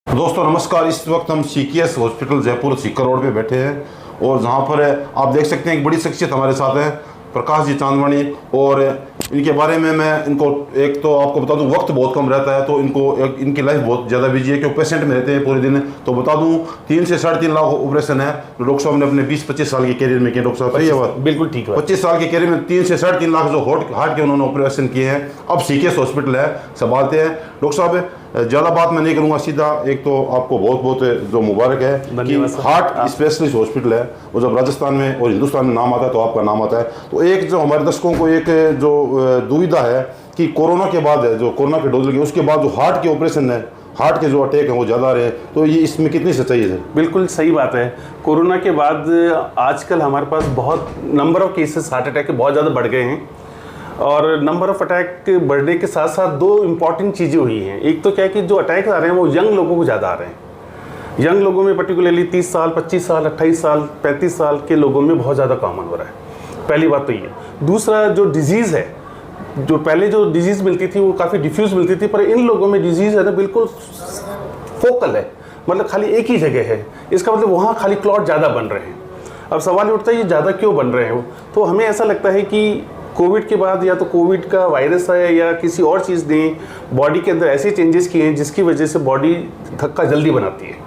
दोस्तों नमस्कार। इस वक्त हम CKS hospital Jaipur Sikar road पे बैठे हैं और जहाँ पर आप देख सकते हैं एक बड़ी शख्सियत हमारे साथ है, प्रकाश जी चांदवानी। और इनके बारे में मैं इनको एक तो आपको बता दूं, वक्त बहुत कम रहता है तो इनकी लाइफ बहुत ज़्यादा बिजी है क्योंकि पेशेंट में रहते हैं पूरे दिन। तो बता दूं 3 से 3.5 लाख ऑपरेशन है जो डॉक्टर साहब ने अपने 20-25 साल के करियर में किए। डॉक्टर साहब सही है बात? बिल्कुल ठीक है। 25 साल के करियर में 3 से 3.5 लाख जो हार्ट के उन्होंने ऑपरेशन किए हैं। अब CKS हॉस्पिटल है, संभालते हैं डॉक्टर साहब। ज़्यादा बात मैं नहीं करूँगा, सीधा एक तो आपको बहुत बहुत जो मुबारक है कि हार्ट स्पेशलिस्ट हॉस्पिटल है और जब राजस्थान में और हिंदुस्तान में नाम आता है तो आपका नाम आता है। तो एक जो हमारे दर्शकों को एक जो दुविधा है कि कोरोना के बाद है, जो कोरोना के डोज लगी उसके बाद जो हार्ट के ऑपरेशन है, हार्ट के जो अटैक हैं वो ज़्यादा रहे, तो ये इसमें कितनी सच्चाई है? बिल्कुल सही बात है। कोरोना के बाद आजकल हमारे पास बहुत number of cases heart attack के बहुत ज़्यादा बढ़ गए हैं और नंबर ऑफ अटैक बढ़ने के साथ साथ दो इम्पॉर्टेंट चीज़ें हुई हैं। एक तो क्या है कि जो अटैक आ रहे हैं वो यंग लोगों को ज़्यादा आ रहे हैं। यंग लोगों में पर्टिकुलरली 30 साल, 25 साल, 28 साल, 35 साल के लोगों में बहुत ज़्यादा कॉमन हो रहा है। पहली बात तो ये। दूसरा, जो डिजीज़ है, जो पहले जो डिजीज़ मिलती थी वो काफ़ी डिफ्यूज़ मिलती थी, पर इन लोगों में डिजीज़ है ना बिल्कुल फोकल है, मतलब खाली एक ही जगह है। इसका मतलब वहाँ खाली क्लॉट ज़्यादा बन रहे हैं। अब सवाल ये उठता है ये ज़्यादा क्यों बन रहे हैं? तो हमें ऐसा लगता है कि कोविड के बाद या तो कोविड का वायरस है या किसी और चीज़ ने बॉडी के अंदर ऐसे चेंजेस किए हैं जिसकी वजह से बॉडी थक्का जल्दी बनाती है।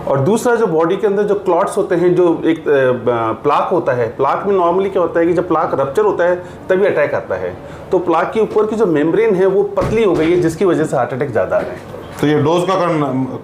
और दूसरा, जो बॉडी के अंदर जो क्लॉट्स होते हैं, जो एक प्लाक होता है, प्लाक में नॉर्मली क्या होता है कि जब प्लाक रप्चर होता है तभी अटैक आता है। तो प्लाक के ऊपर की जो मेम्ब्रेन है वो पतली हो गई है जिसकी वजह से हार्ट अटैक ज़्यादा आ रहे हैं। तो ये डोज का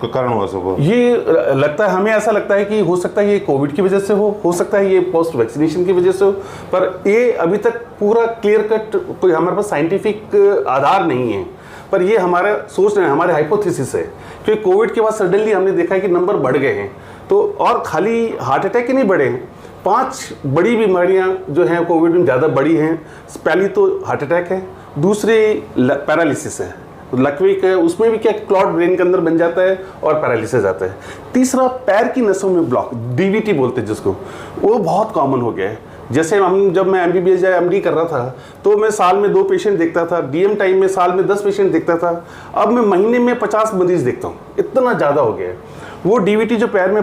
कारण हुआ सब? ये लगता है, हमें ऐसा लगता है कि हो सकता है ये कोविड की वजह से हो सकता है ये पोस्ट वैक्सीनेशन की वजह से हो, पर ये अभी तक पूरा क्लियर कट कोई हमारे पास साइंटिफिक आधार नहीं है। पर ये हमारा सोच रहे हैं, हमारे हाइपोथेसिस है कि कोविड के बाद सडनली हमने देखा है कि नंबर बढ़ गए हैं। तो और खाली हार्ट अटैक ही नहीं बढ़े हैं, 5 बड़ी बीमारियां जो हैं कोविड में ज़्यादा बड़ी हैं। पहली तो हार्ट अटैक है, दूसरी पैरालिसिस है, लकवे है, उसमें भी क्या क्लॉट ब्रेन के अंदर बन जाता है और पैरालिसिस आता है। तीसरा, पैर की नसों में ब्लॉक, DVT बोलते हैं जिसको, वो बहुत कॉमन हो गया है। जैसे जब मैं MBBS या MD कर रहा था तो मैं साल में 2 पेशेंट देखता था, DM टाइम में साल में 10 पेशेंट देखता था। अब मैं महीने में 50 मरीज देखता हूँ, इतना ज़्यादा हो गया है। वो DVT जो पैर में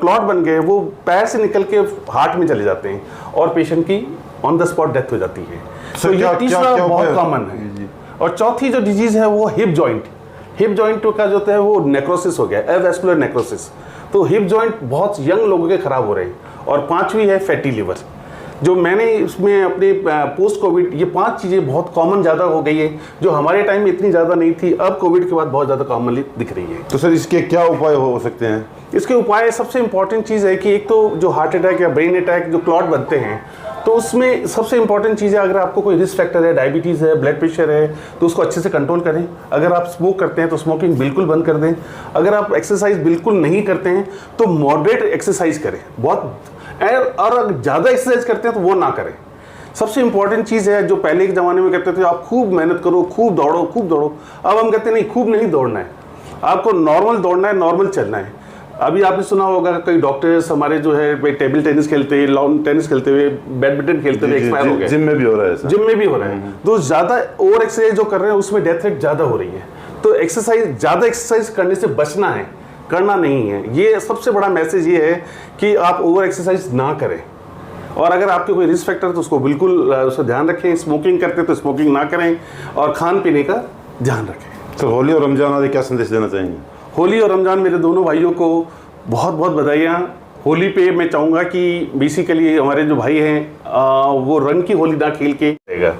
क्लॉट बन गए वो पैर से निकल के हार्ट में चले जाते हैं और पेशेंट की ऑन द स्पॉट डेथ हो जाती है। तो ये तीसरा बहुत कॉमन है। और चौथी जो डिजीज़ है वो हिप जॉइंट का जो है वो नेक्रोसिस हो गया, एवैस्कुलर नेक्रोसिस। तो हिप जॉइंट बहुत यंग लोगों के खराब हो रहे हैं। और 5वीं है फैटी लिवर, जो मैंने इसमें अपने पोस्ट कोविड, ये 5 चीज़ें बहुत कॉमन ज़्यादा हो गई है जो हमारे टाइम में इतनी ज़्यादा नहीं थी, अब कोविड के बाद बहुत ज़्यादा कॉमनली दिख रही है। तो सर इसके क्या उपाय हो सकते हैं? इसके उपाय, सबसे इंपॉर्टेंट चीज़ है कि एक तो जो हार्ट अटैक या ब्रेन अटैक जो क्लॉट बनते हैं, तो उसमें सबसे इंपॉर्टेंट चीज़ है, अगर आपको कोई रिस्क फैक्टर है, डायबिटीज़ है, ब्लड प्रेशर है, तो उसको अच्छे से कंट्रोल करें। अगर आप स्मोक करते हैं तो स्मोकिंग बिल्कुल बंद कर दें। अगर आप एक्सरसाइज बिल्कुल नहीं करते हैं तो मॉडरेट एक्सरसाइज करें बहुत, और अगर ज़्यादा एक्सरसाइज करते हैं तो वो ना करें। सबसे इंपॉर्टेंट चीज़ है, जो पहले के ज़माने में कहते थे आप खूब मेहनत करो, खूब दौड़ो, अब हम कहते नहीं, खूब नहीं दौड़ना है, आपको नॉर्मल दौड़ना है, नॉर्मल चलना है। अभी आपने सुना होगा कई डॉक्टर्स हमारे जो है टेबल टेनिस खेलते हुए, लॉन टेनिस खेलते हुए, बैडमिंटन खेलते हुए एक्सपायर हो गए। जिम में भी हो रहा है। जिम में भी हो रहा है। तो ज़्यादा ओवर एक्सरसाइज जो कर रहे हैं उसमें डेथ रेट ज़्यादा हो रही है। तो ज़्यादा एक्सरसाइज करने से बचना है, करना नहीं है। ये सबसे बड़ा मैसेज ये है कि आप ओवर एक्सरसाइज ना करें। और अगर आपके कोई रिस्क फैक्टर है तो उसको बिल्कुल उसका ध्यान रखें। स्मोकिंग करते तो स्मोकिंग ना करें और खान पीने का ध्यान रखें। तो होली और रमजान आदि क्या संदेश देना चाहेंगे? होली और रमज़ान मेरे दोनों भाइयों को बहुत बहुत बधाइयाँ। होली पे मैं चाहूँगा कि बेसिकली हमारे जो भाई हैं वो रंग की होली ना खेल के रहेगा।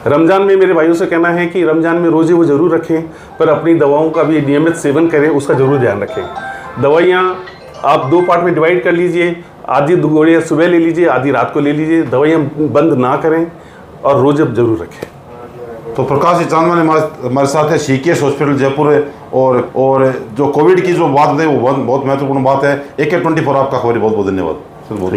रमज़ान में मेरे भाइयों से कहना है कि रमज़ान में रोज़े वो ज़रूर रखें, पर अपनी दवाओं का भी नियमित सेवन करें, उसका ज़रूर ध्यान रखें। दवाइयाँ आप 2 पार्ट में डिवाइड कर लीजिए, आधी 2 गोलियाँ सुबह ले लीजिए, आधी रात को ले लीजिए। दवाइयाँ बंद ना करें और रोज़े ज़रूर रखें। तो प्रकाश जी चांदवानी हमारे साथ है, CKS हॉस्पिटल जयपुर है। और जो कोविड की जो बात है वो बहुत महत्वपूर्ण बात है। AK24 आपका खबर, बहुत बहुत धन्यवाद सर, बहुत